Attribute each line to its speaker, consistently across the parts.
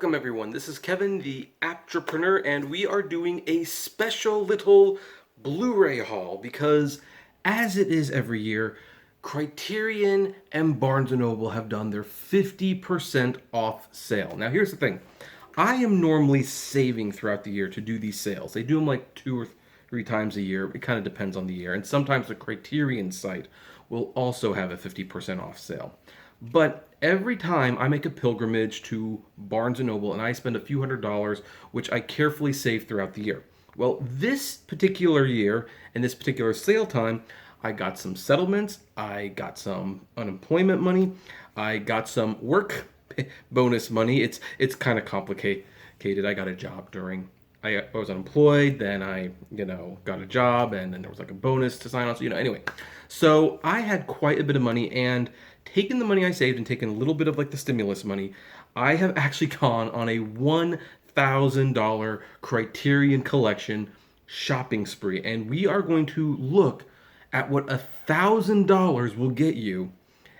Speaker 1: Welcome everyone, this is Kevin the Entrepreneur, and we are doing a special little Blu-ray haul because, as it is every year, Criterion and Barnes & Noble have done their 50% off sale. Now here's the thing, I am normally saving throughout the year to do these sales. They do them like 2 or 3 times a year, it kind of depends on the year, and sometimes the Criterion site will also have a 50% off sale. But every time I make a pilgrimage to Barnes & Noble and I spend a few $100s, which I carefully save throughout the year. Well, this particular year and this particular sale time, I got some settlements, I got some unemployment money, I got some work bonus money. It's kind of complicated. I got a job during I was unemployed, then I, got a job, and then there was like a bonus to sign on. So, anyway. So I had quite a bit of money, and taking the money I saved and taking a little bit of like the stimulus money, I have actually gone on a $1,000 Criterion Collection shopping spree. And we are going to look at what $1,000 will get you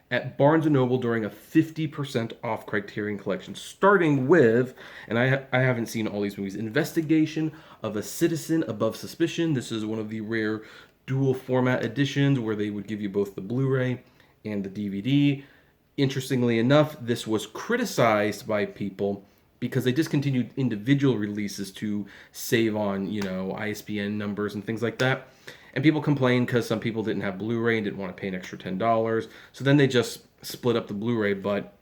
Speaker 1: at Barnes & Noble during a 50% off Criterion Collection, starting with, and I haven't seen all these movies, Investigation of a Citizen Above Suspicion. This is one of the rare dual format editions where they would give you both the Blu-ray and the DVD. Interestingly enough, this was criticized by people because they discontinued individual releases to save on, ISBN numbers and things like that. And people complained because some people didn't have Blu-ray and didn't want to pay an extra $10. So then they just split up the Blu-ray, but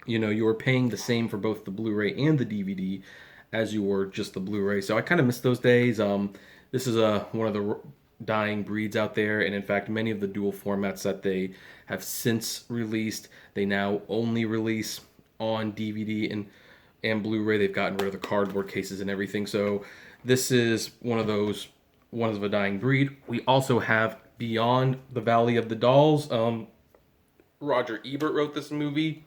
Speaker 1: you were paying the same for both the Blu-ray and the DVD as you were just the Blu-ray. So I kind of miss those days. This is one of the dying breeds out there, and in fact, many of the dual formats that they have since released, they now only release on DVD and Blu-ray. They've gotten rid of the cardboard cases and everything. So this is one of a dying breed. We also have Beyond the Valley of the Dolls. Roger Ebert wrote this movie.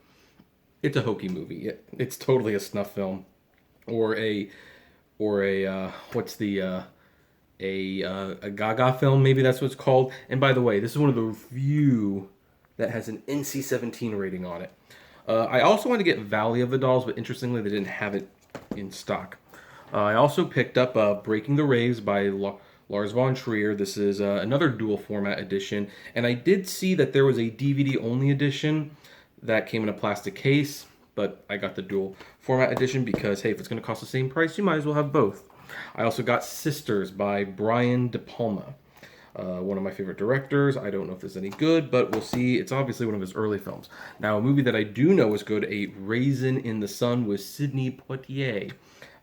Speaker 1: It's a hokey movie. It's totally a snuff film, or a Gaga film. Maybe that's what it's called. And by the way, this is one of the few that has an NC-17 rating on it. I also wanted to get Valley of the Dolls, but interestingly, they didn't have it in stock. I also picked up Breaking the Waves by Lars von Trier. This is another dual format edition, and I did see that there was a DVD only edition that came in a plastic case, but I got the dual format edition because, hey, if it's going to cost the same price, you might as well have both. I also got Sisters by Brian De Palma, one of my favorite directors. I don't know if this is any good, but we'll see. It's obviously one of his early films. Now, a movie that I do know is good, A Raisin in the Sun with Sidney Poitier.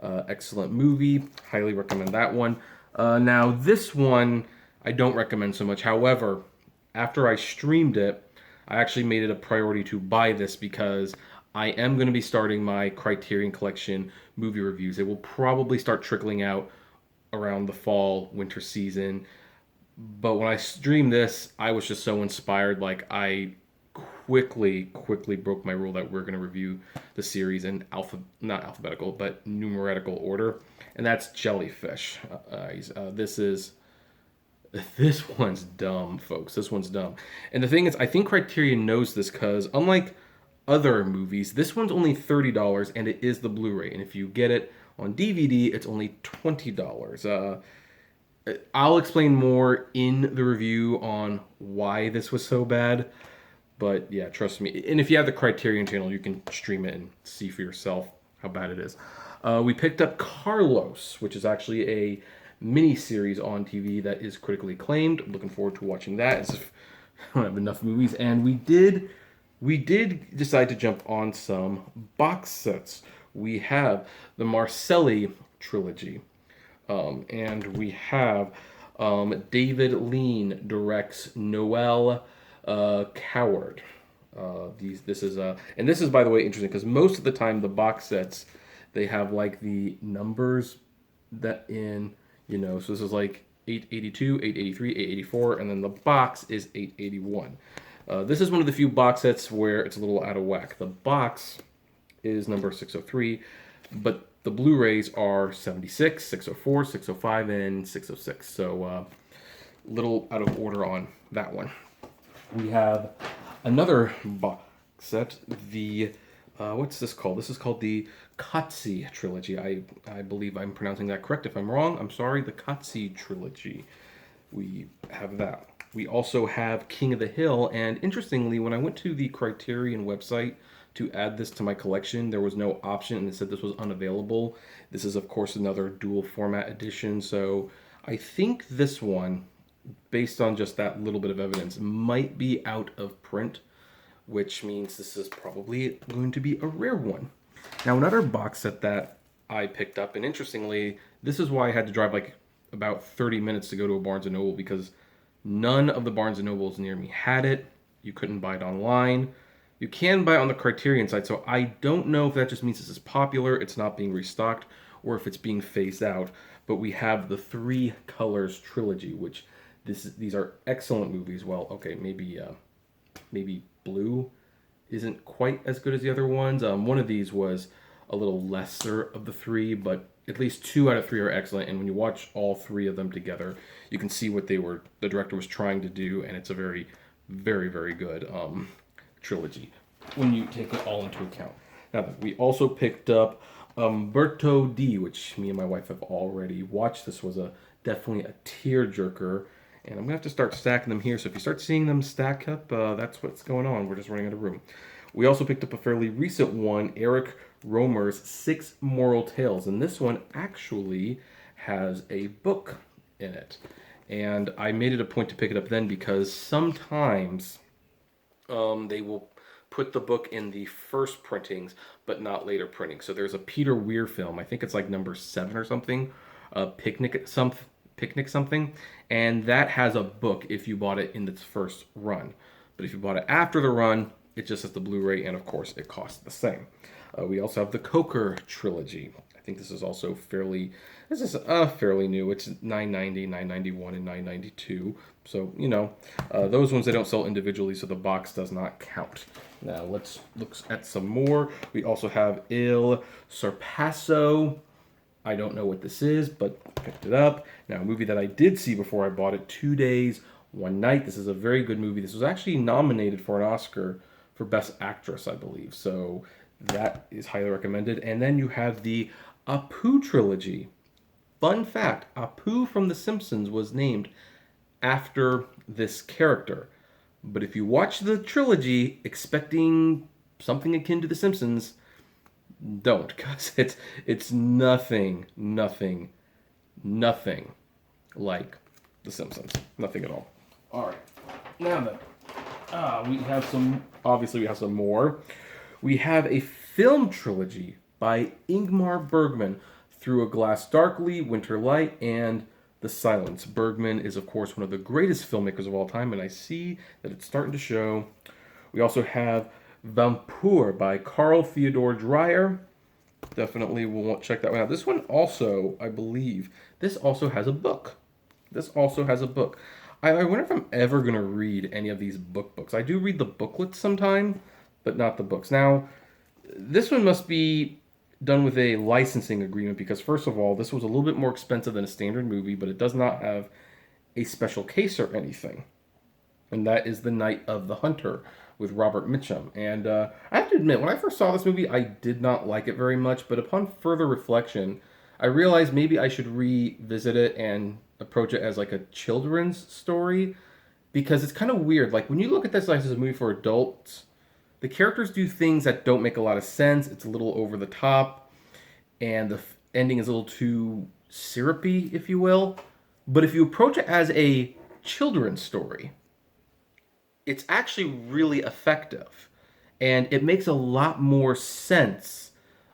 Speaker 1: Excellent movie. Highly recommend that one. Now, this one I don't recommend so much. However, after I streamed it, I actually made it a priority to buy this because I am going to be starting my Criterion Collection movie reviews. It will probably start trickling out around the fall, winter season. But when I streamed this, I was just so inspired. Like, I quickly broke my rule that we're going to review the series in not alphabetical, but numerical order. And that's Jellyfish. This one's dumb, folks. This one's dumb. And the thing is, I think Criterion knows this because, unlike other movies, this one's only $30, and it is the Blu-ray. And if you get it on DVD, it's only $20. I'll explain more in the review on why this was so bad. But yeah, trust me. And if you have the Criterion channel, you can stream it and see for yourself how bad it is. We picked up Carlos, which is actually a mini-series on TV that is critically acclaimed. I'm looking forward to watching that. I don't have enough movies. And we did decide to jump on some box sets. We have the Marcelli Trilogy. And we have David Lean directs Noel Coward. This is and this is, by the way, interesting because most of the time the box sets, they have like the numbers that so this is like 882, 883, 884, and then the box is 881. This is one of the few box sets where it's a little out of whack. The box is number 603, but the Blu-rays are 76, 604, 605, and 606. So little out of order on that one. We have another box set, the What's this called? This is called the Katsi Trilogy. I believe I'm pronouncing that correct. If I'm wrong, I'm sorry. The Katsi Trilogy. We have that. We also have King of the Hill, and interestingly, when I went to the Criterion website to add this to my collection, there was no option and it said this was unavailable. This is, of course, another dual format edition, so I think this one, based on just that little bit of evidence, might be out of print, which means this is probably going to be a rare one. Now, another box set that I picked up, and interestingly, this is why I had to drive like about 30 minutes to go to a Barnes & Noble, because none of the Barnes & Nobles near me had it. You couldn't buy it online. You can buy it on the Criterion site, so I don't know if that just means this is popular, it's not being restocked, or if it's being phased out. But we have the Three Colors Trilogy, which these are excellent movies. Well, okay, maybe Blue isn't quite as good as the other ones. One of these was a little lesser of the three, but at least 2 out of 3 are excellent. And when you watch all 3 of them together, you can see what the director was trying to do, and it's a very, very, very good trilogy when you take it all into account. Now, we also picked up Umberto D, which me and my wife have already watched. This was definitely a tearjerker, and I'm gonna have to start stacking them here. So if you start seeing them stack up, that's what's going on. We're just running out of room. We also picked up a fairly recent one, Eric Romer's 6 Moral Tales, and this one actually has a book in it. And I made it a point to pick it up then because sometimes they will put the book in the first printings, but not later printings. So there's a Peter Weir film, I think it's like number 7 or something, Picnic something, and that has a book if you bought it in its first run. But if you bought it after the run, it just has the Blu-ray, and of course it costs the same. We also have the Coker Trilogy. I think this is also fairly new. It's $9.90, $9.91, and $9.92. So, those ones they don't sell individually, so the box does not count. Now, let's look at some more. We also have Il Surpasso. I don't know what this is, but I picked it up. Now, a movie that I did see before I bought it, 2 Days, One Night. This is a very good movie. This was actually nominated for an Oscar for Best Actress, I believe. So that is highly recommended. And then you have the Apu Trilogy. Fun fact, Apu from The Simpsons was named after this character. But if you watch the trilogy expecting something akin to The Simpsons, don't, because it's nothing like The Simpsons. Nothing at all. All right. Now then, we have some more. We have a film trilogy by Ingmar Bergman, Through a Glass Darkly, Winter Light, and The Silence. Bergman is, of course, one of the greatest filmmakers of all time, and I see that it's starting to show. We also have Vampur by Carl Theodor Dreyer. Definitely we'll check that one out. This one also, I believe, this also has a book. I wonder if I'm ever going to read any of these books. I do read the booklets sometime, but not the books. Now, this one must be done with a licensing agreement because, first of all, this was a little bit more expensive than a standard movie, but it does not have a special case or anything. And that is The Night of the Hunter with Robert Mitchum. And I have to admit, when I first saw this movie, I did not like it very much, but upon further reflection, I realized maybe I should revisit it and approach it as like a children's story, because it's kind of weird. Like, when you look at this like as a movie for adults, the characters do things that don't make a lot of sense. It's a little over the top, and the ending is a little too syrupy, if you will. But if you approach it as a children's story, it's actually really effective. And it makes a lot more sense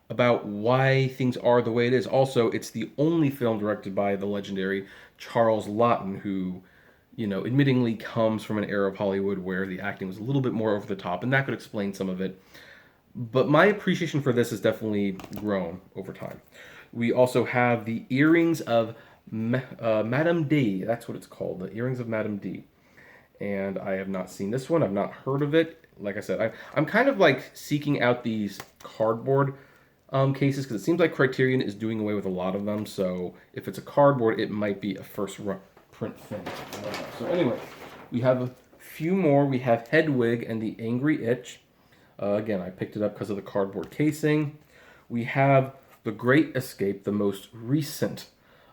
Speaker 1: about why things are the way it is. Also, it's the only film directed by the legendary Charles Laughton, who, admittingly comes from an era of Hollywood where the acting was a little bit more over the top, and that could explain some of it. But my appreciation for this has definitely grown over time. We also have The Earrings of Madame D. That's what it's called, The Earrings of Madame D. And I have not seen this one. I've not heard of it. Like I said, I'm kind of like seeking out these cardboard cases, because it seems like Criterion is doing away with a lot of them. So if it's a cardboard, it might be a first print thing. So anyway, we have a few more. We have Hedwig and the Angry Itch. Again, I picked it up because of the cardboard casing. We have The Great Escape, the most recent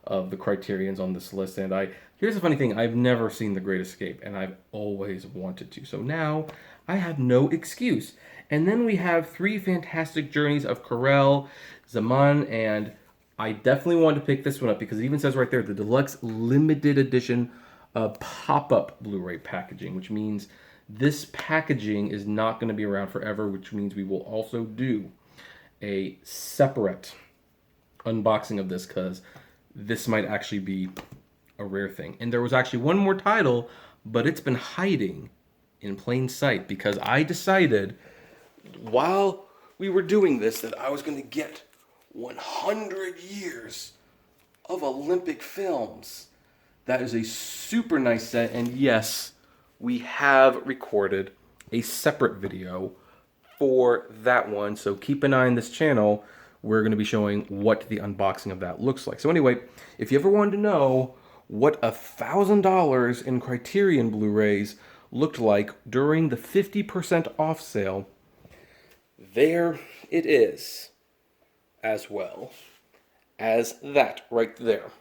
Speaker 1: of the Criterions on this list. And here's the funny thing, I've never seen The Great Escape, and I've always wanted to. So now I have no excuse. And then we have Three Fantastic Journeys of Karel Zaman, and I definitely wanted to pick this one up because it even says right there, the deluxe limited edition pop-up Blu-ray packaging, which means this packaging is not going to be around forever, which means we will also do a separate unboxing of this because this might actually be a rare thing. And there was actually one more title, but it's been hiding in plain sight because I decided while we were doing this that I was going to get 100 years of Olympic films. That is a super nice set, and yes, we have recorded a separate video for that one, so keep an eye on this channel. We're going to be showing what the unboxing of that looks like. So anyway, if you ever wanted to know what $1,000 in Criterion Blu-rays looked like during the 50% off sale, there it is, as well as that right there.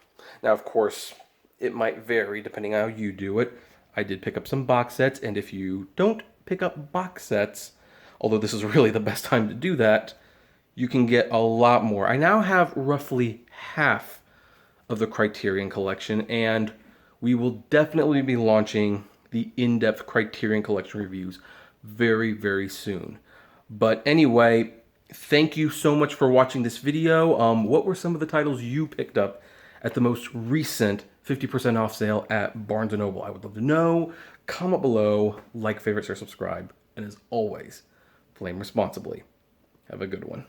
Speaker 1: Now, of course, it might vary depending on how you do it. I did pick up some box sets, and if you don't pick up box sets, although this is really the best time to do that, you can get a lot more. I now have roughly half of the Criterion collection, and we will definitely be launching the in-depth Criterion collection reviews very, very soon. But anyway, thank you so much for watching this video. What were some of the titles you picked up at the most recent 50% off sale at Barnes & Noble? I would love to know. Comment below, like, favorite, share, subscribe, and as always, flame responsibly. Have a good one.